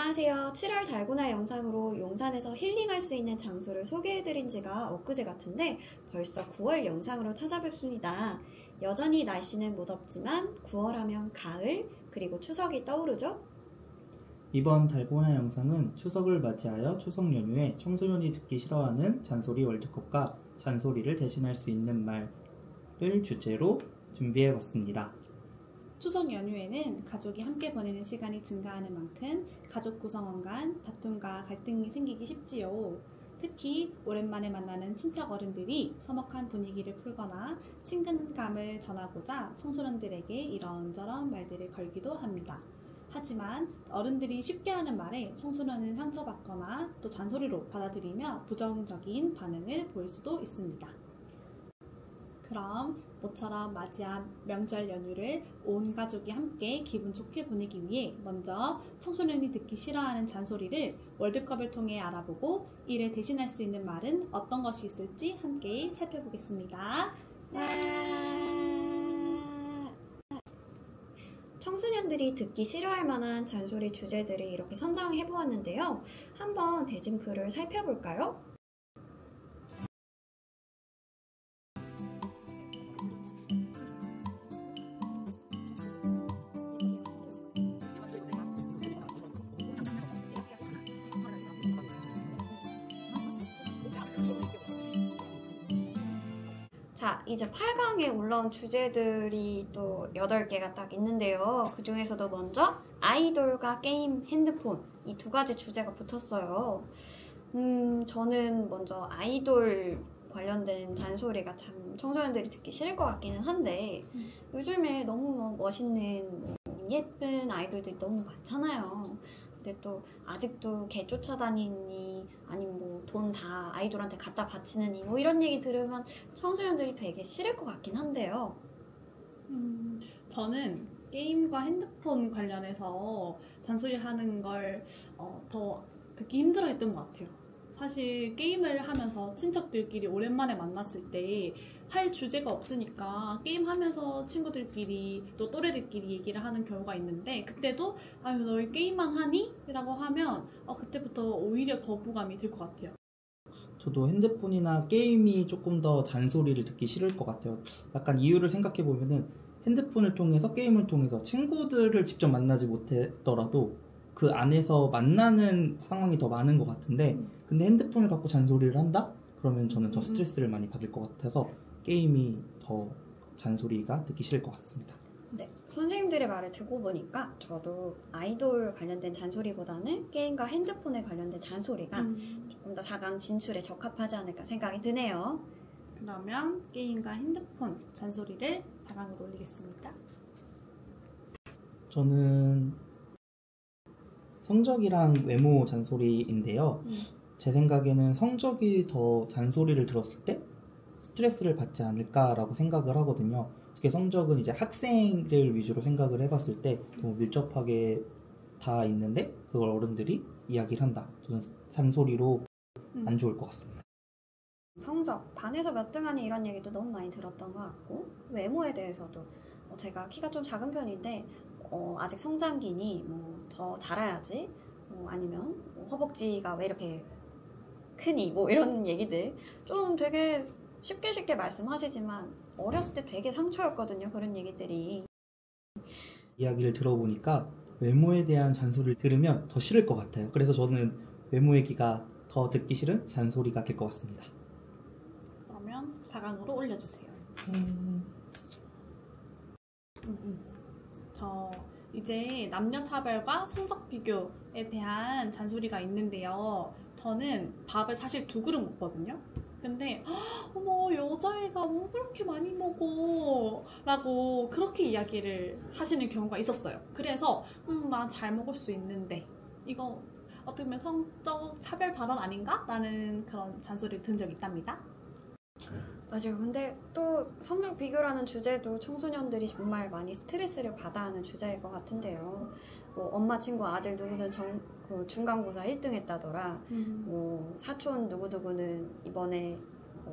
안녕하세요. 7월 달고나 영상으로 용산에서 힐링할 수 있는 장소를 소개해드린 지가 엊그제 같은데 벌써 9월 영상으로 찾아뵙습니다. 여전히 날씨는 무덥지만 9월 하면 가을 그리고 추석이 떠오르죠? 이번 달고나 영상은 추석을 맞이하여 추석 연휴에 청소년이 듣기 싫어하는 잔소리 월드컵과 잔소리를 대신할 수 있는 말을 주제로 준비해봤습니다. 추석 연휴에는 가족이 함께 보내는 시간이 증가하는 만큼 가족 구성원 간 다툼과 갈등이 생기기 쉽지요. 특히 오랜만에 만나는 친척 어른들이 서먹한 분위기를 풀거나 친근감을 전하고자 청소년들에게 이런저런 말들을 걸기도 합니다. 하지만 어른들이 쉽게 하는 말에 청소년은 상처받거나 또 잔소리로 받아들이며 부정적인 반응을 보일 수도 있습니다. 그럼 모처럼 맞이한 명절 연휴를 온 가족이 함께 기분 좋게 보내기 위해 먼저 청소년이 듣기 싫어하는 잔소리를 월드컵을 통해 알아보고 이를 대신할 수 있는 말은 어떤 것이 있을지 함께 살펴보겠습니다. 청소년들이 듣기 싫어할 만한 잔소리 주제들을 이렇게 선정해보았는데요. 한번 대진표를 살펴볼까요? 자, 이제 8강에 올라온 주제들이 또 8개가 딱 있는데요. 그 중에서도 먼저 아이돌과 게임, 핸드폰 이 두 가지 주제가 붙었어요. 저는 먼저 아이돌 관련된 잔소리가 참 청소년들이 듣기 싫을 것 같기는 한데 요즘에 너무 멋있는 예쁜 아이돌들이 너무 많잖아요. 근데 또 아직도 개 쫓아다니니 아니면 뭐 돈 다 아이돌한테 갖다 바치느니 뭐 이런 얘기 들으면 청소년들이 되게 싫을 것 같긴 한데요. 저는 게임과 핸드폰 관련해서 잔소리 하는 걸 더 듣기 힘들어했던 것 같아요. 사실 게임을 하면서 친척들끼리 오랜만에 만났을 때 할 주제가 없으니까 게임하면서 친구들끼리 또 또래들끼리 얘기를 하는 경우가 있는데 그때도 아유 너희 게임만 하니? 라고 하면 그때부터 오히려 거부감이 들 것 같아요. 저도 핸드폰이나 게임이 조금 더 잔소리를 듣기 싫을 것 같아요. 약간 이유를 생각해보면은 핸드폰을 통해서 게임을 통해서 친구들을 직접 만나지 못했더라도 그 안에서 만나는 상황이 더 많은 것 같은데 근데 핸드폰을 갖고 잔소리를 한다? 그러면 저는 더 스트레스를 많이 받을 것 같아서 게임이 더 잔소리가 듣기 싫을 것 같습니다. 네, 선생님들의 말을 듣고 보니까 저도 아이돌 관련된 잔소리보다는 게임과 핸드폰에 관련된 잔소리가 조금 더 4강 진출에 적합하지 않을까 생각이 드네요. 그러면 게임과 핸드폰 잔소리를 4강으로 올리겠습니다. 저는 성적이랑 외모 잔소리인데요. 제 생각에는 성적이 더 잔소리를 들었을 때 스트레스를 받지 않을까라고 생각을 하거든요. 특히 성적은 이제 학생들 위주로 생각을 해봤을 때 너무 밀접하게 다 있는데 그걸 어른들이 이야기를 한다. 저는 잔소리로 안 좋을 것 같습니다. 성적, 반에서 몇 등 하니 이런 얘기도 너무 많이 들었던 것 같고 외모에 대해서도 제가 키가 좀 작은 편인데 아직 성장기니 뭐 더 자라야지 아니면 허벅지가 왜 이렇게 크니 뭐 이런 얘기들 좀 되게 쉽게 말씀하시지만 어렸을 때 되게 상처였거든요. 그런 얘기들이. 이야기를 들어보니까 외모에 대한 잔소리를 들으면 더 싫을 것 같아요. 그래서 저는 외모 얘기가 더 듣기 싫은 잔소리가 될 것 같습니다. 그러면 4강으로 올려주세요. 저 이제 남녀차별과 성적 비교에 대한 잔소리가 있는데요. 저는 밥을 사실 2그릇 먹거든요. 근데 어머 여자애가 뭐 그렇게 많이 먹어 라고 그렇게 이야기를 하시는 경우가 있었어요. 그래서 난 잘 먹을 수 있는데 이거 어떻게 보면 성적 차별 발언 아닌가? 라는 그런 잔소리를 들은 적이 있답니다. 맞아요. 근데 또 성적 비교라는 주제도 청소년들이 정말 많이 스트레스를 받아 하는 주제일 것 같은데요. 뭐 엄마 친구 아들 누구는 중간고사 1등 했다더라. 뭐 사촌 누구누구는 이번에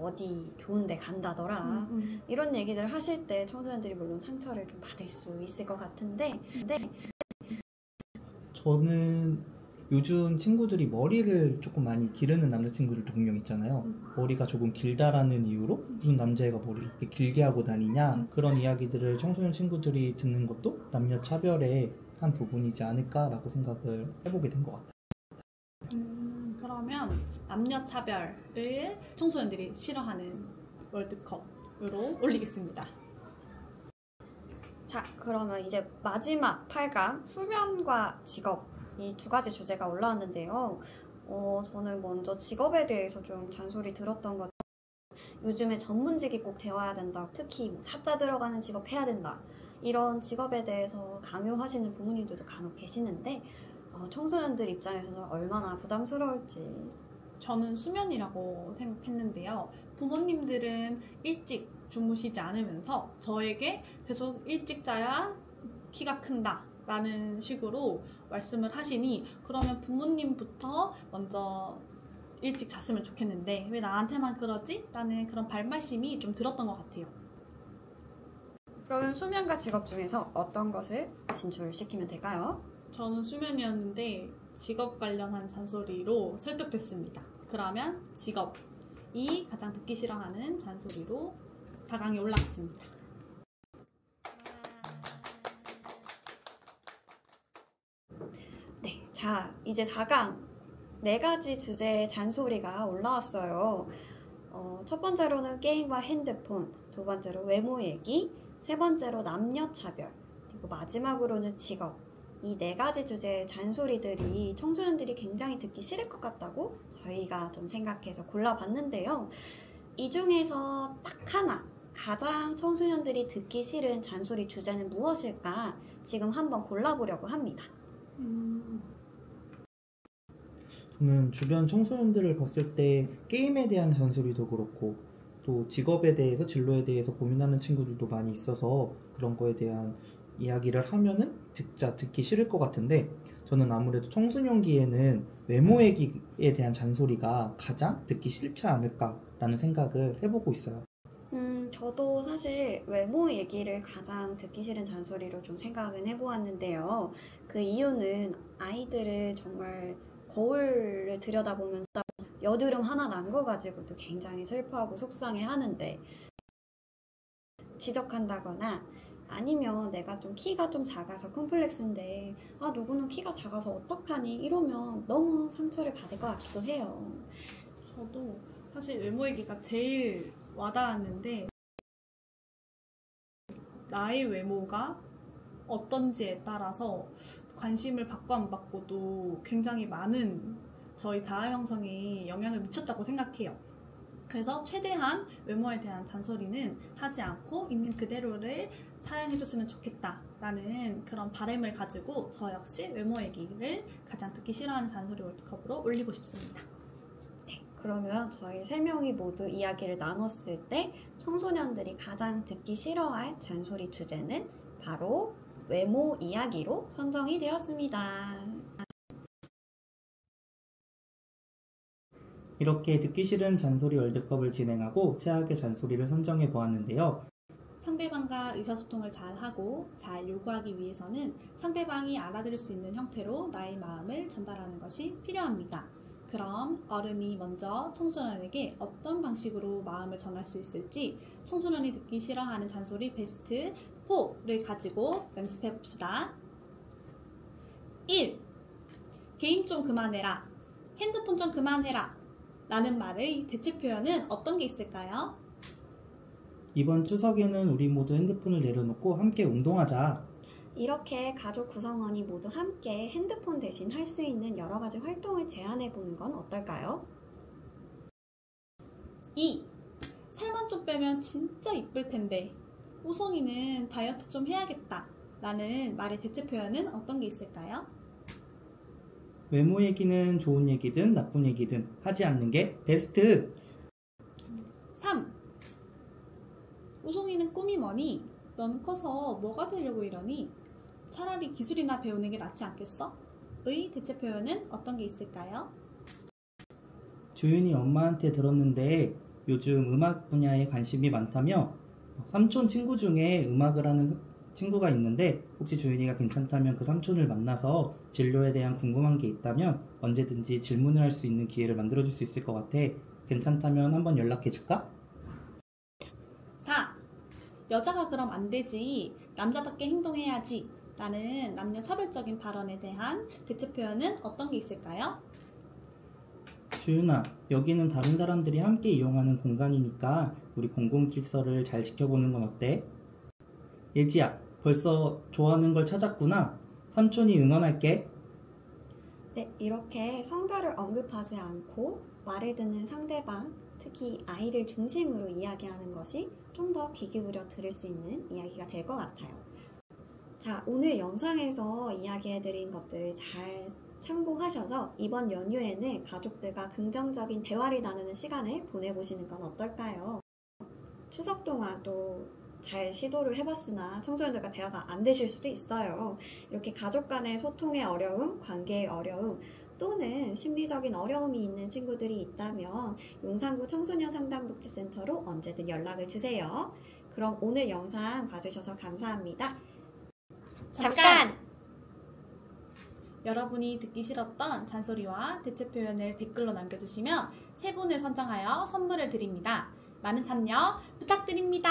어디 좋은 데 간다더라. 이런 얘기들 하실 때 청소년들이 물론 상처를 좀 받을 수 있을 것 같은데 저는 요즘 친구들이 머리를 조금 많이 기르는 남자친구들도 분명 있잖아요. 머리가 조금 길다라는 이유로 무슨 남자애가 머리를 이렇게 길게 하고 다니냐, 그런 이야기들을 청소년 친구들이 듣는 것도 남녀 차별의 한 부분이지 않을까라고 생각을 해보게 된 것 같아요. 그러면 남녀 차별을 청소년들이 싫어하는 월드컵으로 올리겠습니다. 자, 그러면 이제 마지막 8강 수면과 직업, 이 두 가지 주제가 올라왔는데요. 저는 먼저 직업에 대해서 좀 잔소리 들었던 것. 요즘에 전문직이 꼭 되어야 된다. 특히 뭐 사자 들어가는 직업 해야 된다. 이런 직업에 대해서 강요하시는 부모님들도 간혹 계시는데 청소년들 입장에서는 얼마나 부담스러울지. 저는 수면이라고 생각했는데요. 부모님들은 일찍 주무시지 않으면서 저에게 계속 일찍 자야 키가 큰다 라는 식으로 말씀을 하시니, 그러면 부모님부터 먼저 일찍 잤으면 좋겠는데 왜 나한테만 그러지? 라는 그런 발말심이 좀 들었던 것 같아요. 그러면 수면과 직업 중에서 어떤 것을 진출시키면 될까요? 저는 수면이었는데 직업 관련한 잔소리로 설득됐습니다. 그러면 직업이 가장 듣기 싫어하는 잔소리로 4강에 올라갔습니다. 네, 자, 이제 4강 4가지 주제의 잔소리가 올라왔어요. 첫 번째로는 게임과 핸드폰, 두 번째로 외모 얘기, 세 번째로 남녀 차별, 그리고 마지막으로는 직업. 이 4가지 주제의 잔소리들이 청소년들이 굉장히 듣기 싫을 것 같다고 저희가 좀 생각해서 골라봤는데요. 이 중에서 딱 하나, 가장 청소년들이 듣기 싫은 잔소리 주제는 무엇일까? 지금 한번 골라보려고 합니다. 저는 주변 청소년들을 봤을 때 게임에 대한 잔소리도 그렇고 또 직업에 대해서, 진로에 대해서 고민하는 친구들도 많이 있어서 그런 거에 대한 이야기를 하면은 진짜 듣기 싫을 것 같은데, 저는 아무래도 청소년기에는 외모 얘기에 대한 잔소리가 가장 듣기 싫지 않을까라는 생각을 해보고 있어요. 저도 사실 외모 얘기를 가장 듣기 싫은 잔소리로 좀 생각은 해보았는데요. 그 이유는 아이들을 정말 거울을 들여다보면서 여드름 하나 난 거 가지고도 굉장히 슬퍼하고 속상해 하는데, 지적한다거나 아니면 내가 좀 키가 좀 작아서 콤플렉스인데 누구는 키가 작아서 어떡하니 이러면 너무 상처를 받을 것 같기도 해요. 저도 사실 외모 얘기가 제일 와닿았는데, 나의 외모가 어떤지에 따라서 관심을 받고 안 받고도 굉장히 많은 저희 자아 형성에 영향을 미쳤다고 생각해요. 그래서 최대한 외모에 대한 잔소리는 하지 않고 있는 그대로를 사랑해줬으면 좋겠다라는 그런 바람을 가지고 저 역시 외모 얘기를 가장 듣기 싫어하는 잔소리 월드컵으로 올리고 싶습니다. 네, 그러면 저희 3명이 모두 이야기를 나눴을 때 청소년들이 가장 듣기 싫어할 잔소리 주제는 바로 외모 이야기로 선정이 되었습니다. 이렇게 듣기 싫은 잔소리 월드컵을 진행하고 최악의 잔소리를 선정해 보았는데요. 상대방과 의사소통을 잘하고 잘 요구하기 위해서는 상대방이 알아들을 수 있는 형태로 나의 마음을 전달하는 것이 필요합니다. 그럼 어른이 먼저 청소년에게 어떤 방식으로 마음을 전할 수 있을지 청소년이 듣기 싫어하는 잔소리 베스트 4를 가지고 연습해 봅시다. 1. 게임 좀 그만해라. 핸드폰 좀 그만해라. 라는 말의 대체 표현은 어떤 게 있을까요? 이번 추석에는 우리 모두 핸드폰을 내려놓고 함께 운동하자. 이렇게 가족 구성원이 모두 함께 핸드폰 대신 할 수 있는 여러 가지 활동을 제안해보는 건 어떨까요? 2. 살만 좀 빼면 진짜 이쁠 텐데. 우송이는 다이어트 좀 해야겠다. 라는 말의 대체 표현은 어떤 게 있을까요? 외모 얘기는 좋은 얘기든 나쁜 얘기든 하지 않는 게 베스트. 3. 우송이는 꿈이 뭐니? 넌 커서 뭐가 되려고 이러니? 차라리 기술이나 배우는 게 낫지 않겠어? 의 대체 표현은 어떤 게 있을까요? 주윤이 엄마한테 들었는데 요즘 음악 분야에 관심이 많다며 삼촌 친구 중에 음악을 하는 친구가 있는데 혹시 주윤이가 괜찮다면 그 삼촌을 만나서 진로에 대한 궁금한 게 있다면 언제든지 질문을 할 수 있는 기회를 만들어줄 수 있을 것 같아. 괜찮다면 한번 연락해줄까? 4. 여자가 그럼 안 되지. 남자답게 행동해야지. 라는 남녀 차별적인 발언에 대한 대체 표현은 어떤 게 있을까요? 주윤아, 여기는 다른 사람들이 함께 이용하는 공간이니까 우리 공공질서를 잘 지켜보는 건 어때? 예지야, 벌써 좋아하는 걸 찾았구나. 삼촌이 응원할게. 네, 이렇게 성별을 언급하지 않고 말을 듣는 상대방, 특히 아이를 중심으로 이야기하는 것이 좀 더 귀 기울여 들을 수 있는 이야기가 될 것 같아요. 자, 오늘 영상에서 이야기해드린 것들을 잘 참고하셔서 이번 연휴에는 가족들과 긍정적인 대화를 나누는 시간을 보내보시는 건 어떨까요? 추석 동안 또 잘 시도를 해봤으나 청소년들과 대화가 안 되실 수도 있어요. 이렇게 가족 간의 소통의 어려움, 관계의 어려움, 또는 심리적인 어려움이 있는 친구들이 있다면 용산구 청소년 상담복지센터로 언제든 연락을 주세요. 그럼 오늘 영상 봐주셔서 감사합니다. 잠깐! 여러분이 듣기 싫었던 잔소리와 대체 표현을 댓글로 남겨주시면 3분을 선정하여 선물을 드립니다. 많은 참여 부탁드립니다.